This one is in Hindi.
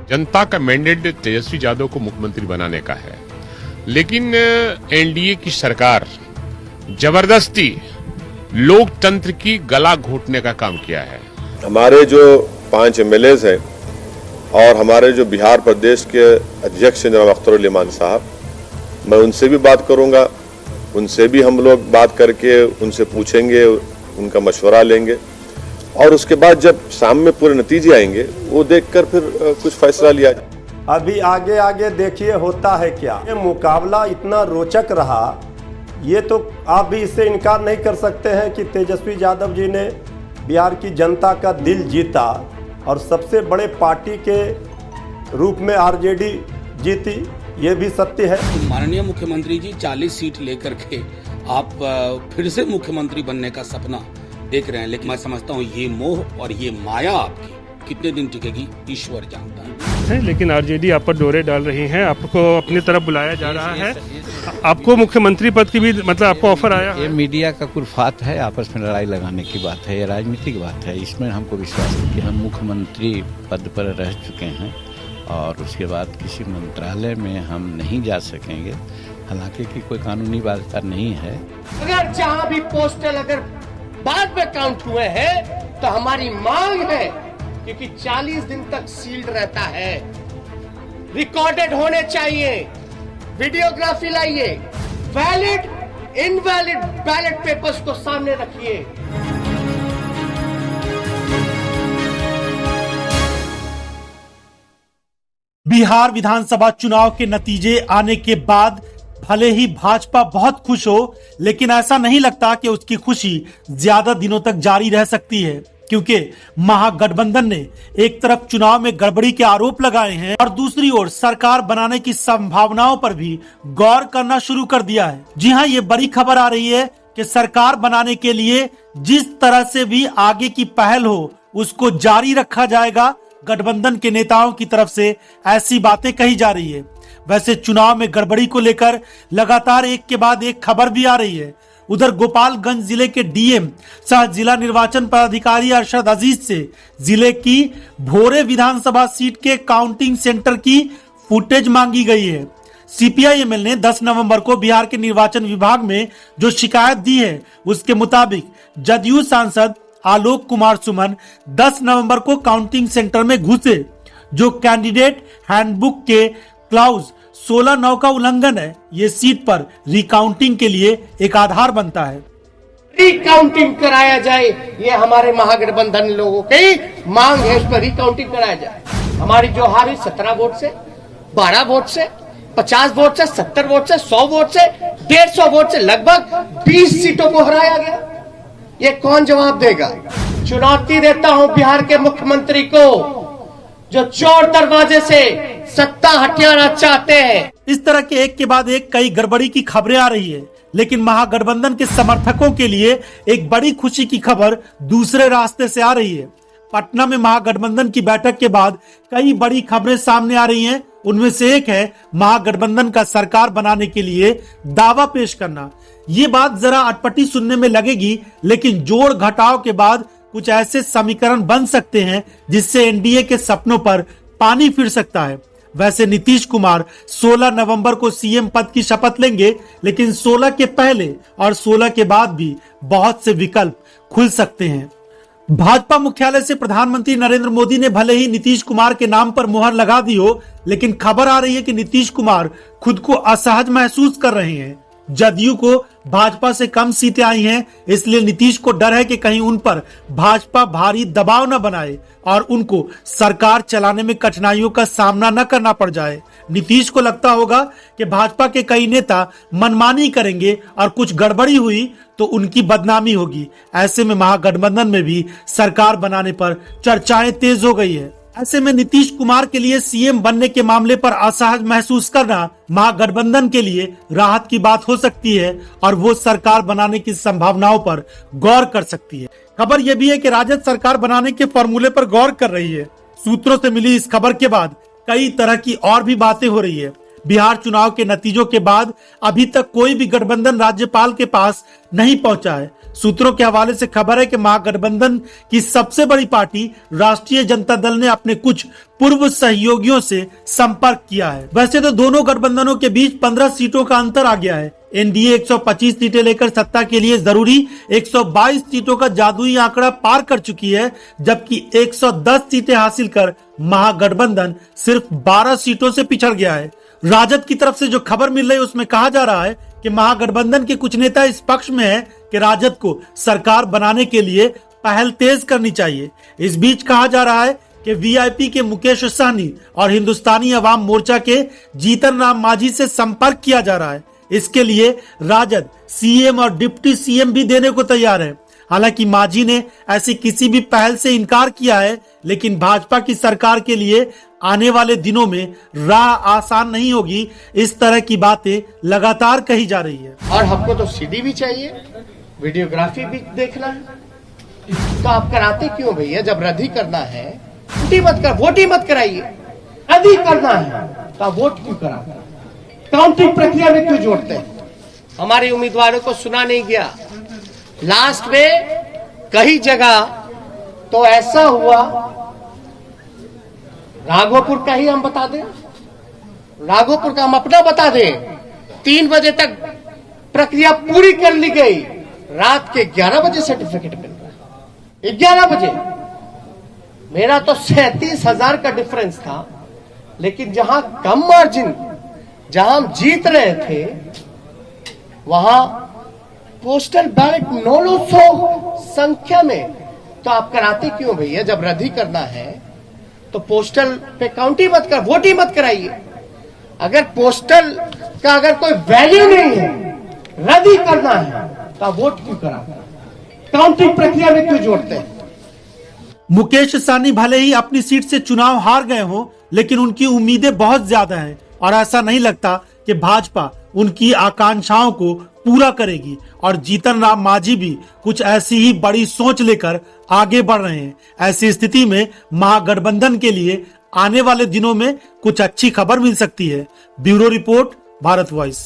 जनता का मैंडेट तेजस्वी यादव को मुख्यमंत्री बनाने का है, लेकिन एनडीए की सरकार जबरदस्ती लोकतंत्र की गला घोटने का काम किया है। हमारे जो 5 एमएलए हैं और हमारे जो बिहार प्रदेश के अध्यक्ष हैं जनाब अख्तर उल इमान साहब, मैं उनसे भी बात करूंगा, उनसे भी हम लोग बात करके उनसे पूछेंगे, उनका मशवरा लेंगे और उसके बाद जब सामने पूरे नतीजे आएंगे वो देखकर फिर कुछ फैसला लिया जाए। अभी आगे आगे देखिए होता है क्या। ये मुकाबला इतना रोचक रहा, ये तो आप भी इससे इनकार नहीं कर सकते हैं कि तेजस्वी यादव जी ने बिहार की जनता का दिल जीता और सबसे बड़े पार्टी के रूप में आरजेडी जीती, ये भी सत्य है। माननीय मुख्यमंत्री जी 40 सीट लेकर के आप फिर से मुख्यमंत्री बनने का सपना देख रहे हैं, लेकिन मैं समझता हूँ ये मोह और ये माया आपकी कितने दिन टिकेगी ईश्वर जानता है। लेकिन आरजेडी आप पर डोरे डाल रही हैं, आपको अपनी तरफ बुलाया जा रहा है, आपको मुख्यमंत्री पद की भी मतलब आपको ऑफर आया है? ये मीडिया का कुर्फात है, आपस में लड़ाई लगाने की बात है, ये राजनीतिक बात है। इसमें हमको विश्वास है कि हम मुख्यमंत्री पद पर रह चुके हैं और उसके बाद किसी मंत्रालय में हम नहीं जा सकेंगे, हालांकि कि कोई कानूनी बाध्यता नहीं है। अगर जहां भी पोस्टल अगर बाद में काउंट हुए हैं तो हमारी मांग है, क्योंकि 40 दिन तक सील्ड रहता है, रिकॉर्डेड होने चाहिए, वीडियोग्राफी लाइए, वैलिड इनवैलिड बैलेट पेपर्स को सामने रखिए। बिहार विधानसभा चुनाव के नतीजे आने के बाद भले ही भाजपा बहुत खुश हो, लेकिन ऐसा नहीं लगता कि उसकी खुशी ज्यादा दिनों तक जारी रह सकती है, क्योंकि महागठबंधन ने एक तरफ चुनाव में गड़बड़ी के आरोप लगाए हैं और दूसरी ओर सरकार बनाने की संभावनाओं पर भी गौर करना शुरू कर दिया है। जी हां, ये बड़ी खबर आ रही है कि सरकार बनाने के लिए जिस तरह से भी आगे की पहल हो उसको जारी रखा जाएगा। गठबंधन के नेताओं की तरफ से ऐसी बातें कही जा रही है। वैसे चुनाव में गड़बड़ी को लेकर लगातार एक के बाद एक खबर भी आ रही है। उधर गोपालगंज जिले के डीएम सह जिला निर्वाचन पदाधिकारी अरशद अजीज से जिले की भोरे विधानसभा सीट के काउंटिंग सेंटर की फुटेज मांगी गई है। सीपीआईएमएल ने 10 नवंबर को बिहार के निर्वाचन विभाग में जो शिकायत दी है उसके मुताबिक जदयू सांसद आलोक कुमार सुमन 10 नवंबर को काउंटिंग सेंटर में घुसे, जो कैंडिडेट हैंडबुक के क्लाउज 16(9) का उल्लंघन है। ये सीट पर रिकाउंटिंग के लिए एक आधार बनता है। रिकाउंटिंग कराया जाए, ये हमारे महागठबंधन लोगों की मांग है, इस पर रिकाउंटिंग कराया जाए। हमारी जो हारी 17 वोट से, 12 वोट से, 50 वोट से, 70 वोट से, 100 वोट से, 150 वोट से लगभग 20 सीटों को हराया गया। ये कौन जवाब देगा? चुनौती देता हूं बिहार के मुख्यमंत्री को, जो चोर दरवाजे से सत्ता हथियाना चाहते हैं। इस तरह के एक के बाद एक कई गड़बड़ी की खबरें आ रही है, लेकिन महागठबंधन के समर्थकों के लिए एक बड़ी खुशी की खबर दूसरे रास्ते से आ रही है। पटना में महागठबंधन की बैठक के बाद कई बड़ी खबरें सामने आ रही हैं। उनमें से एक है महागठबंधन का सरकार बनाने के लिए दावा पेश करना। ये बात जरा अटपटी सुनने में लगेगी, लेकिन जोड़ घटाव के बाद कुछ ऐसे समीकरण बन सकते हैं जिससे एनडीए के सपनों पर पानी फिर सकता है। वैसे नीतीश कुमार 16 नवंबर को सीएम पद की शपथ लेंगे, लेकिन 16 के पहले और 16 के बाद भी बहुत से विकल्प खुल सकते हैं। भाजपा मुख्यालय से प्रधानमंत्री नरेंद्र मोदी ने भले ही नीतीश कुमार के नाम पर मुहर लगा दी हो, लेकिन खबर आ रही है कि नीतीश कुमार खुद को असहज महसूस कर रहे हैं। जदयू को भाजपा से कम सीटें आई हैं, इसलिए नीतीश को डर है कि कहीं उन पर भाजपा भारी दबाव न बनाए और उनको सरकार चलाने में कठिनाइयों का सामना न करना पड़ जाए। नीतीश को लगता होगा कि भाजपा के कई नेता मनमानी करेंगे और कुछ गड़बड़ी हुई तो उनकी बदनामी होगी। ऐसे में महागठबंधन में भी सरकार बनाने पर चर्चाएं तेज हो गई है। ऐसे में नीतीश कुमार के लिए सीएम बनने के मामले पर असहज महसूस करना महागठबंधन के लिए राहत की बात हो सकती है और वो सरकार बनाने की संभावनाओं पर गौर कर सकती है। खबर यह भी है कि राजद सरकार बनाने के फॉर्मूले पर गौर कर रही है। सूत्रों से मिली इस खबर के बाद कई तरह की और भी बातें हो रही है। बिहार चुनाव के नतीजों के बाद अभी तक कोई भी गठबंधन राज्यपाल के पास नहीं पहुंचा है। सूत्रों के हवाले से खबर है कि महागठबंधन की सबसे बड़ी पार्टी राष्ट्रीय जनता दल ने अपने कुछ पूर्व सहयोगियों से संपर्क किया है। वैसे तो दोनों गठबंधनों के बीच 15 सीटों का अंतर आ गया है। एनडीए 125 सीटें लेकर सत्ता के लिए जरूरी 122 सीटों का जादुई आंकड़ा पार कर चुकी है, जबकि 110 सीटें हासिल कर महागठबंधन सिर्फ 12 सीटों से पिछड़ गया है। राजद की तरफ से जो खबर मिल रही है उसमें कहा जा रहा है कि महागठबंधन के कुछ नेता इस पक्ष में है कि राजद को सरकार बनाने के लिए पहल तेज करनी चाहिए। इस बीच कहा जा रहा है कि वीआईपी के मुकेश सहनी और हिंदुस्तानी अवाम मोर्चा के जीतन राम मांझी से संपर्क किया जा रहा है। इसके लिए राजद सीएम और डिप्टी सीएम भी देने को तैयार है। हालांकि मांझी ने ऐसी किसी भी पहल से इनकार किया है, लेकिन भाजपा की सरकार के लिए आने वाले दिनों में राह आसान नहीं होगी। इस तरह की बातें लगातार कही जा रही है। और हमको तो सीडी भी चाहिए, वीडियोग्राफी भी देखना है, तो आप कराते क्यों भैया? जब रद्दी करना है वोट ही मत कराइए। रद्दी करना है तो आप वोट क्यों कराते? काउंटिंग प्रक्रिया में क्यों जोड़ते हैं? हमारे उम्मीदवारों को सुना नहीं गया। लास्ट में कई जगह तो ऐसा हुआ, राघोपुर का ही हम बता दें, राघोपुर का हम अपना बता दें, 3 बजे तक प्रक्रिया पूरी कर ली गई, रात के 11 बजे सर्टिफिकेट मिल रहा है। 11 बजे मेरा तो 37,000 का डिफरेंस था, लेकिन जहां कम मार्जिन, जहां हम जीत रहे थे, वहां पोस्टल बैलेट 900 संख्या में। तो आप कराते क्यों भैया? जब रद्दी करना है तो पोस्टल पे काउंट ही मत कर, वोट ही मत कराइए। अगर पोस्टल का अगर कोई वैल्यू नहीं है, रद्दी करना है, तो आप वोट क्यों कराते? काउंटिंग प्रक्रिया में क्यों जोड़ते हैं? मुकेश सहनी भले ही अपनी सीट से चुनाव हार गए हो, लेकिन उनकी उम्मीदें बहुत ज्यादा हैं और ऐसा नहीं लगता कि भाजपा उनकी आकांक्षाओं को पूरा करेगी। और जीतन राम मांझी भी कुछ ऐसी ही बड़ी सोच लेकर आगे बढ़ रहे हैं। ऐसी स्थिति में महागठबंधन के लिए आने वाले दिनों में कुछ अच्छी खबर मिल सकती है। Bureau report, Bharat voice.